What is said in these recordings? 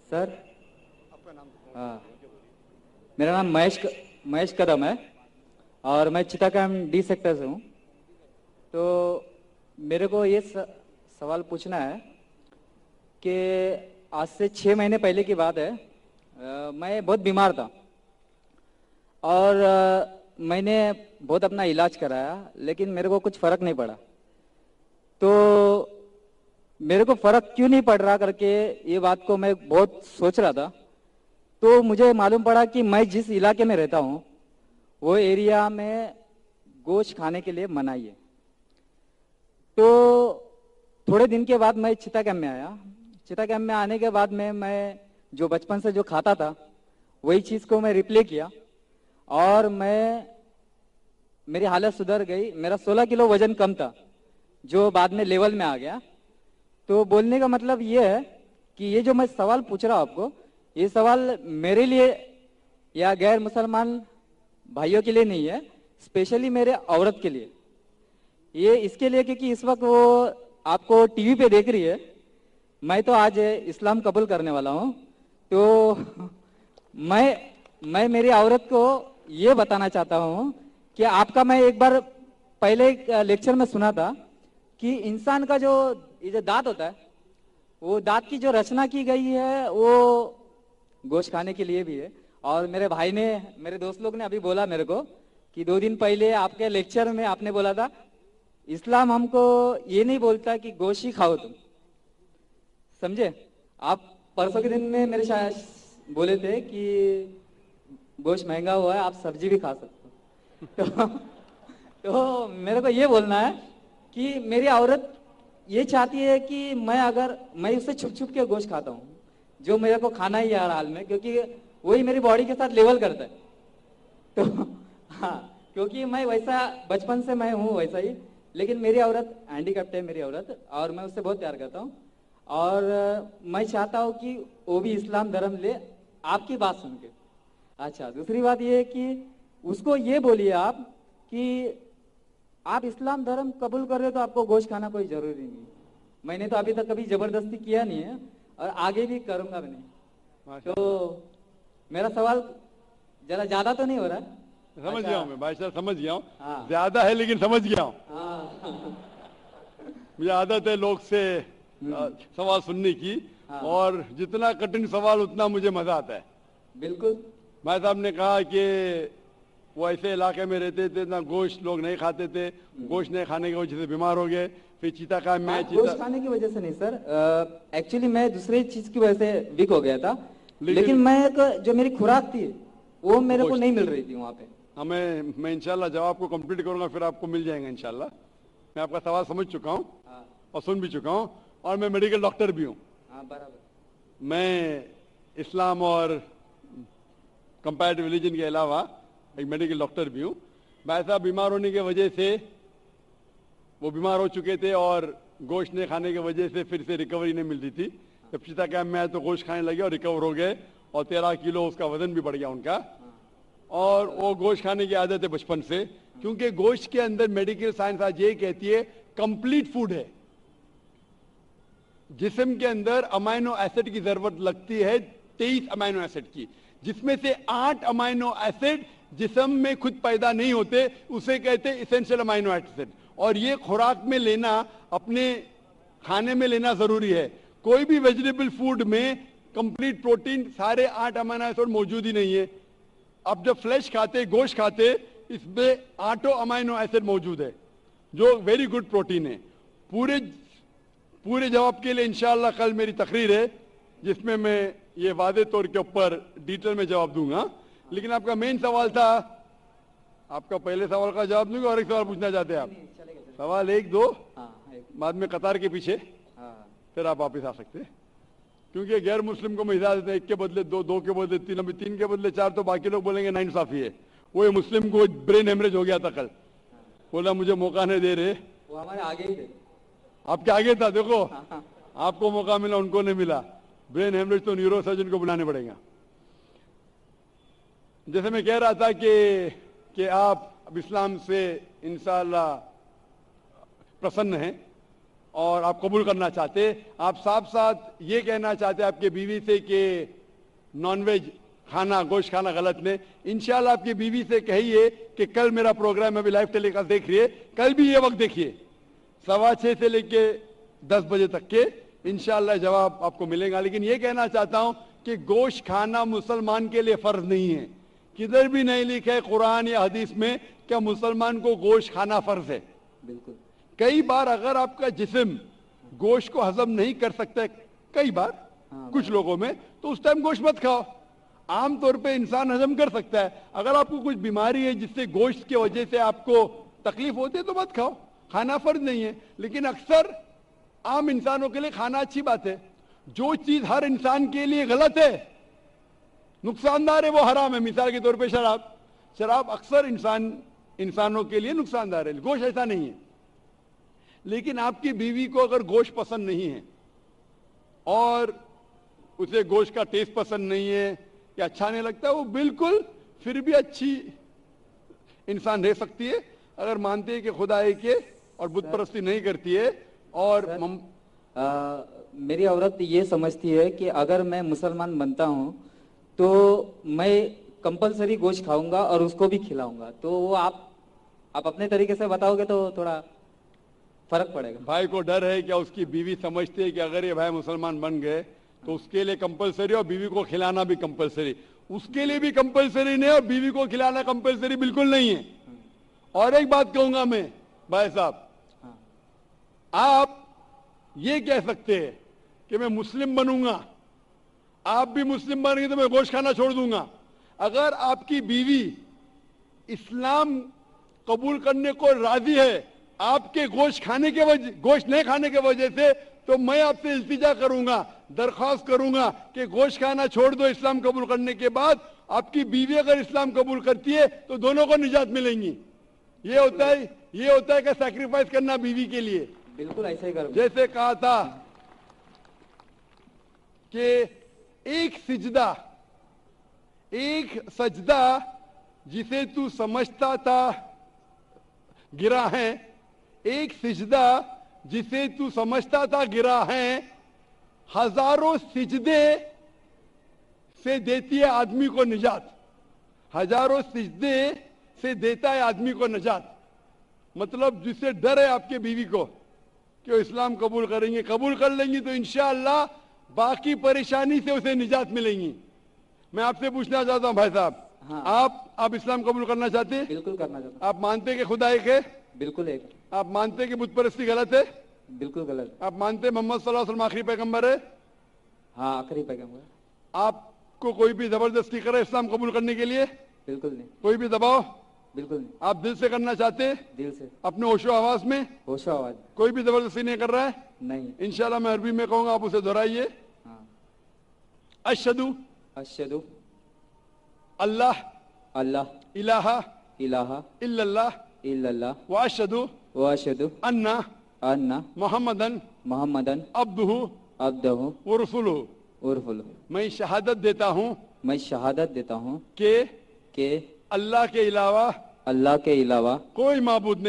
Sir हाँ, मेरा नाम महेश कदम है और मैं चिटागंग डी सेक्टर से हूँ। तो मेरे को ये सवाल पूछना है कि आज से 6 महीने पहले की बात है। मैं बहुत बीमार था और मैंने बहुत अपना इलाज कराया, लेकिन मेरे को कुछ फर्क नहीं पड़ा। तो मेरे को फर्क क्यों नहीं पड़ रहा करके ये बात को मैं बहुत सोच रहा था। तो मुझे मालूम पड़ा कि मैं जिस इलाके में रहता हूँ वो एरिया में गोश्त खाने के लिए मनाही है। तो थोड़े दिन के बाद मैं चिटागंग में आया। चिटागंग में आने के बाद में मैं जो बचपन से जो खाता था वही चीज को मैं रिप्ले किया और मेरी हालत सुधर गई। मेरा 16 किलो वजन कम था जो बाद में लेवल में आ गया। तो बोलने का मतलब ये है कि ये जो मैं सवाल पूछ रहा हूं आपको, ये सवाल मेरे लिए या गैर मुसलमान भाइयों के लिए नहीं है, स्पेशली मेरे औरत के लिए। ये इसके लिए क्योंकि इस वक्त वो आपको टीवी पे देख रही है। मैं तो आज इस्लाम कबूल करने वाला हूं। तो मैं मेरी औरत को ये बताना चाहता हूं कि आपका मैं एक बार पहले एक लेक्चर में सुना था कि इंसान का जो ये जो दांत होता है, वो दांत की जो रचना की गई है वो गोश्त खाने के लिए भी है। और मेरे भाई ने, मेरे दोस्त लोग ने अभी बोला मेरे को कि 2 दिन पहले आपके लेक्चर में आपने बोला था इस्लाम हमको ये नहीं बोलता कि गोश्त ही खाओ तुम, समझे। आप परसों के दिन में मेरे शायद बोले थे कि गोश्त महंगा हुआ है, आप सब्जी भी खा सकते हो। तो मेरे को ये बोलना है कि मेरी औरत ये चाहती है कि मैं उससे छुप छुप के गोश्त खाता हूँ जो मेरे को खाना ही है हर हाल में, क्योंकि वही मेरी बॉडी के साथ लेवल करता है। तो हाँ, क्योंकि मैं वैसा बचपन से मैं हूँ वैसा ही, लेकिन मेरी औरत हैंडीकैप्ट है मेरी औरत, और मैं उससे बहुत प्यार करता हूँ। और मैं चाहता हूँ कि वो भी इस्लाम धर्म ले आपकी बात सुन के। अच्छा, दूसरी बात ये है कि उसको ये बोलिए आप कि आप इस्लाम धर्म कबूल कर रहे हो तो आपको गोश्त खाना कोई जरूरी नहीं। मैंने तो अभी तक कभी जबरदस्ती किया नहीं है और आगे भी करूंगा भी नहीं। तो मेरा सवाल जरा ज्यादा तो नहीं हो रहा? समझ गया हूँ मैं भाई साहब, समझ गया हूँ। हाँ। ज्यादा है लेकिन समझ गया हूँ। हाँ। मुझे आदत है लोग से सवाल सुनने की। हाँ। और जितना कठिन सवाल उतना मुझे मजा आता है। बिल्कुल। भाई साहब ने कहा कि वो ऐसे इलाके में रहते थे ना गोश्त लोग नहीं खाते थे, गोश्त नहीं खाने की वजह से बीमार हो गए। फिर चिटागंग में गोश्त खाने की वजह से नहीं सर, एक्चुअली मैं दूसरे चीज की वजह से वीक हो गया था। लेकिन मैं जो मेरी खुराक थी वो मेरे को नहीं मिल रही थी वहां पे। मैं इंशाल्लाह जवाब को कंप्लीट करूंगा, फिर आपको मिल जाएगा इंशाल्लाह। मैं आपका सवाल समझ चुका हूँ और सुन भी चुका हूँ, और मैं मेडिकल डॉक्टर भी हूँ। बराबर। मैं इस्लाम और कंपैरेटिव रिलीजन के अलावा एक मेडिकल डॉक्टर भी हूँ। भाई साहब बीमार होने की वजह से वो बीमार हो चुके थे और गोश्त नहीं खाने की वजह से फिर से रिकवरी नहीं मिल रही थी। जब चिटागंग में आए तो गोश्त खाने लगे और रिकवर हो गए, और 13 किलो उसका वजन भी बढ़ गया उनका। और वो गोश्त खाने की आदत है बचपन से, क्योंकि गोश्त के अंदर मेडिकल साइंस आज ये कहती है कंप्लीट फूड है। जिस्म के अंदर अमाइनो एसिड की जरूरत लगती है 23 अमाइनो एसिड की, जिसमें से 8 अमाइनो एसिड जिस्म में खुद पैदा नहीं होते, उसे कहते हैं इसेंशियल अमाइनो एसिड। और ये खुराक में लेना, अपने खाने में लेना जरूरी है। कोई भी वेजिटेबल फूड में कंप्लीट प्रोटीन सारे 8 अमाइनो एसिड मौजूद ही नहीं है। अब जब फ्लैश खाते, गोश्त खाते, इसमें 8 अमाइनो एसिड मौजूद है जो वेरी गुड प्रोटीन है। पूरे जवाब के लिए इंशाअल्लाह कल मेरी तकरीर है जिसमें मैं ये वादे तौर के ऊपर डिटेल में जवाब दूंगा। लेकिन आपका मेन सवाल था, आपका पहले सवाल का जवाब दूंगा और एक सवाल पूछना चाहते हैं आप? सवाल 1 2 बाद में कतार के पीछे, फिर आप वापिस आ सकते हैं। क्योंकि गैर मुस्लिम को मैं इजाजत है 1 के बदले 2, 2 के बदले 3, अभी 3 के बदले 4, तो बाकी लोग बोलेंगे नाइंसाफी है। वो मुस्लिम को ब्रेन हेमरेज हो गया था कल, बोला मुझे मौका नहीं दे रहे। वो हमारे आगे ही थे, आपके आगे था। देखो आपको मौका मिला, उनको नहीं मिला। ब्रेन हेमरेज तो न्यूरो सर्जन को बुलाने पड़ेगा। जैसे मैं कह रहा था कि आप अब इस्लाम से इंशाअल्लाह प्रसन्न हैं, اور آپ قبول کرنا چاہتے, آپ صاف ساتھ یہ کہنا چاہتے آپ کی بیوی سے کہ نان ویج کھانا, گوشت کھانا غلط نہیں, انشاءاللہ آپ کی بیوی سے کہیے کہ کل میرا پروگرام ابھی لائیو ٹیلی کاسٹ دیکھ رہی ہے, کل بھی یہ وقت دیکھیے 6:15 سے لے کے 10 بجے تک کے, انشاءاللہ جواب آپ کو ملے گا. لیکن یہ کہنا چاہتا ہوں کہ گوشت کھانا مسلمان کے لیے فرض نہیں ہے, کدھر بھی نہیں لکھا ہے قرآن یا حدیث میں کہ مسلمان کو گوشت کھانا فرض ہے. بالکل. کئی بار اگر آپ کا جسم گوشت کو ہضم نہیں کر سکتا ہے, کئی بار کچھ لوگوں میں, تو اس ٹائم گوشت مت کھاؤ. عام طور پہ انسان ہضم کر سکتا ہے. اگر آپ کو کچھ بیماری ہے جس سے گوشت کی وجہ سے آپ کو تکلیف ہوتی ہے تو مت کھاؤ, کھانا فرض نہیں ہے. لیکن اکثر عام انسانوں کے لیے کھانا اچھی بات ہے. جو چیز ہر انسان کے لیے غلط ہے, نقصان دار ہے, وہ حرام ہے. مثال کے طور پہ شراب اکثر انسانوں کے لیے نقصان دار ہے, گوشت ایسا نہیں ہے. لیکن آپ کی بیوی کو اگر گوشت پسند نہیں ہے اور اسے گوشت کا ٹیسٹ پسند نہیں ہے یا اچھا نہیں لگتا, وہ بالکل پھر بھی اچھی انسان رہ سکتی ہے اگر مانتی ہے کہ خدا ایک ہے اور بت پرستی نہیں کرتی ہے. اور میری عورت یہ سمجھتی ہے کہ اگر میں مسلمان بنتا ہوں تو میں کمپلسری گوشت کھاؤں گا اور اس کو بھی کھلاؤں گا. تو وہ آپ اپنے طریقے سے بتاؤ گے تو تھوڑا فرق پڑے گا. بھائی کو ڈر ہے کہ اس کی بیوی سمجھتی ہے کہ اگر یہ بھائی مسلمان بن گئے تو اس کے لیے کمپلسری اور بیوی کو کھلانا بھی کمپلسری. اس کے لیے بھی کمپلسری نہیں اور بیوی کو کھلانا کمپلسری بالکل نہیں ہے. اور ایک بات کہوں گا میں بھائی صاحب, آپ یہ کہہ سکتے ہیں کہ میں مسلم بنوں گا, آپ بھی مسلم بن گے تو میں گوشت کھانا چھوڑ دوں گا. اگر آپ کی بیوی اسلام قبول کرنے کو راضی ہے آپ کے گوشت نہیں کھانے کی وجہ سے, تو میں آپ سے التجا کروں گا, درخواست کروں گا کہ گوشت کھانا چھوڑ دو اسلام قبول کرنے کے بعد. آپ کی بیوی اگر اسلام قبول کرتی ہے تو دونوں کو نجات ملیں گی. یہ ہوتا ہے کہ سیکریفائس کرنا بیوی کے لیے. بالکل ایسا ہی کروں. جیسے کہا تھا کہ ایک سجدہ جسے تو سمجھتا تھا گرا ہے, ایک سجدہ جسے تو سمجھتا تھا گرا ہے, ہزاروں سجدے سے دیتی ہے آدمی کو نجات. ہزاروں سجدے سے دیتا ہے آدمی کو نجات. مطلب جسے ڈر ہے آپ کے بیوی کو کہ وہ اسلام قبول کریں گے, قبول کر لیں گی تو انشاءاللہ باقی پریشانی سے اسے نجات ملیں گی. میں آپ سے پوچھنا چاہتا ہوں بھائی صاحب, آپ اسلام قبول کرنا چاہتے ہیں؟ بالکل کرنا چاہتا ہوں. آپ مانتے کہ خدا ایک ہے؟ بالکل ایک. آپ مانتے کہ بت پرستی غلط ہے؟ بالکل غلط. آپ مانتے محمد صلی اللہ علیہ وسلم آخری پیغمبر ہے؟ ہاں آخری پیغمبر. آپ کو کوئی بھی زبردستی کرے اسلام قبول کرنے کے لیے؟ بالکل نہیں. کوئی بھی دباؤ؟ بالکل نہیں. آپ دل سے کرنا چاہتے ہیں؟ دل سے, اپنے ہوش و آواز میں؟ ہوش و آواز. کوئی بھی زبردستی نہیں کر رہا ہے؟ نہیں. انشاءاللہ میں عربی میں کہوں گا, آپ اسے دہرائیے. اشہدو اشہدو اللہ الہ الا اللہ اللہ واشہدو واشہدو ان محمدن عبدہ ورسولہ. میں شہادت دیتا ہوں کہ اللہ کے علاوہ کوئی معبود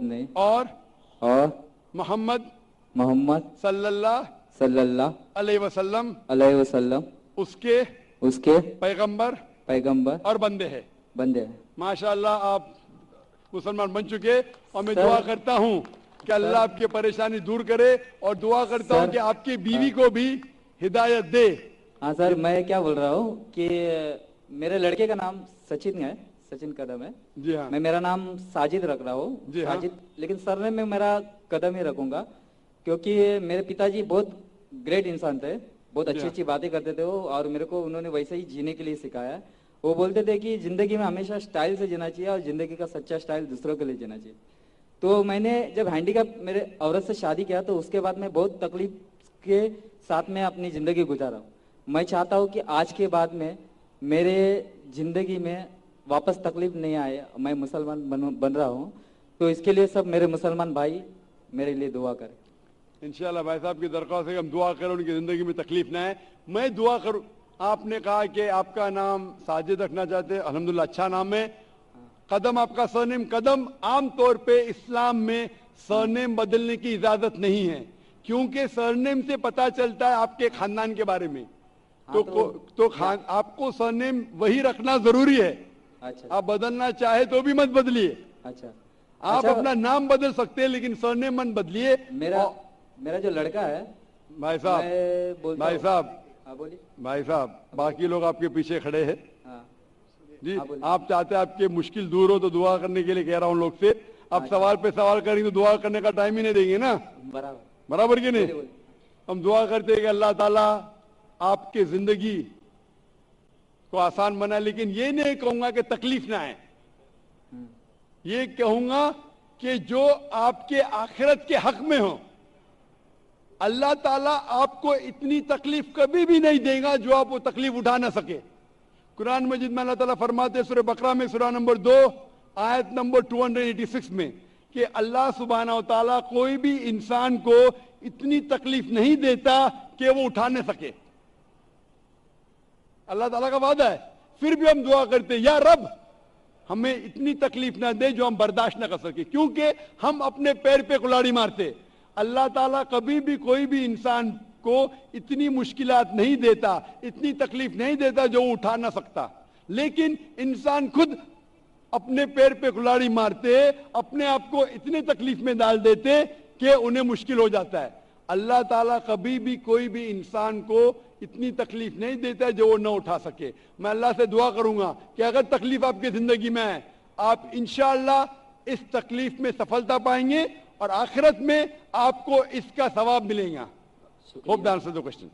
نہیں اور محمد صلی اللہ علیہ وسلم اس کے پیغمبر اور بندے ہیں. ماشاءاللہ آپ مسلمان بن چکے, اور میں دعا کرتا ہوں کہ اللہ آپ کی پریشانی دور کرے, اور دعا کرتا ہوں کہ آپ کی بیوی کو بھی ہدایت دے. ہاں سر, میں کیا بول رہا ہوں کہ میرے لڑکے کا نام سچن ہے, سچن قدم ہے. جی ہاں. میں میرا نام ساجد رکھ رہا ہوں. جی ہاں. ساجد, لیکن سر میں میرا قدم ہی رکھوں گا, کیونکہ میرے پتا جی بہت گریٹ انسان تھے, بہت اچھی اچھی باتیں کرتے تھے وہ, اور میرے کو انہوں نے ویسے ہی جینے کے لیے سکھایا. وہ بولتے تھے کہ زندگی میں ہمیشہ سٹائل سے جینا چاہیے, اور زندگی کا سچا سٹائل دوسروں کے لیے جینا چاہیے. تو میں نے جب ہینڈی کیپ میرے عورت سے شادی کیا تو اس کے بعد میں بہت تکلیف کے ساتھ میں اپنی زندگی گزارا ہوں. میں چاہتا ہوں کہ آج کے بعد میں میرے زندگی میں واپس تکلیف نہیں آئے. میں مسلمان بن رہا ہوں, تو اس کے لیے سب میرے مسلمان بھائی میرے لیے دعا کریں. انشاءاللہ بھائی صاحب کی درخواست ہے کہ ہم دعا کریں ان کی زندگی میں تکلیف نہ آئے. میں دعا کروں. آپ نے کہا کہ آپ کا نام ساجد رکھنا چاہتے ہیں, الحمدللہ اچھا نام ہے. قدم آپ کا سرنیم قدم عام طور پہ اسلام میں सरनेम बदलने की इजाजत नहीं है, क्योंकि सरनेम से पता चलता है आपके खानदान के बारे में। आपको सरनेम वही रखना जरूरी है। अच्छा आप बदलना चाहे तो भी मत बदलिए। अच्छा। आप अपना नाम बदल सकते हैं, लेकिन सरनेम मत बदलिए। मेरा जो लड़का है, भाई साहब, भाई साहब, हाँ बोलिए भाई साहब, बाकी लोग आपके पीछे खड़े हैं हाँ जी। आप चाहते हैं आपके मुश्किल दूर हो तो दुआ करने के लिए कह रहा हूं लोग से। आप सवाल पे सवाल करेंगे तो दुआ करने का टाइम ही नहीं देंगे ना, बराबर कि नहीं? हम दुआ करते हैं कि अल्लाह ताला आपके जिंदगी को आसान बनाए, लेकिन ये नहीं कहूंगा कि तकलीफ ना आए, ये कहूंगा कि जो आपके आखिरत के हक में हो। अल्लाह ताला आपको इतनी तकलीफ कभी भी नहीं देगा जो आप वो तकलीफ उठा ना सके। कुरान मजीद में अल्लाह ताला फरमाते हैं सूरह बकरा में सूरह नंबर 2 आयत नंबर 286 में कि अल्लाह सुब्हानहू व तआला कोई भी इंसान को इतनी तकलीफ नहीं देता कि वो उठा न सके। अल्लाह ताला का वादा है। फिर भी हम दुआ करते या रब हमें इतनी तकलीफ ना दे जो हम बर्दाश्त ना कर सके, क्योंकि हम अपने पैर पे कुल्हाड़ी मारते। अल्लाह ताला कभी भी कोई भी इंसान को इतनी मुश्किलात नहीं देता, इतनी तकलीफ नहीं देता जो वो उठा ना सकता, लेकिन इंसान खुद अपने पैर पे कुल्हाड़ी मारते, अपने आप को इतने तकलीफ में डाल देते कि उन्हें मुश्किल हो जाता है। अल्लाह ताला कभी भी कोई भी इंसान को इतनी तकलीफ नहीं देता है जो वो न उठा सके। मैं अल्लाह से दुआ करूंगा कि अगर तकलीफ आपकी जिंदगी में है, आप इंशाअल्लाह इस तकलीफ में सफलता पाएंगे और आखिरत में आपको इसका सवाब मिलेगा। Hope the answer the question.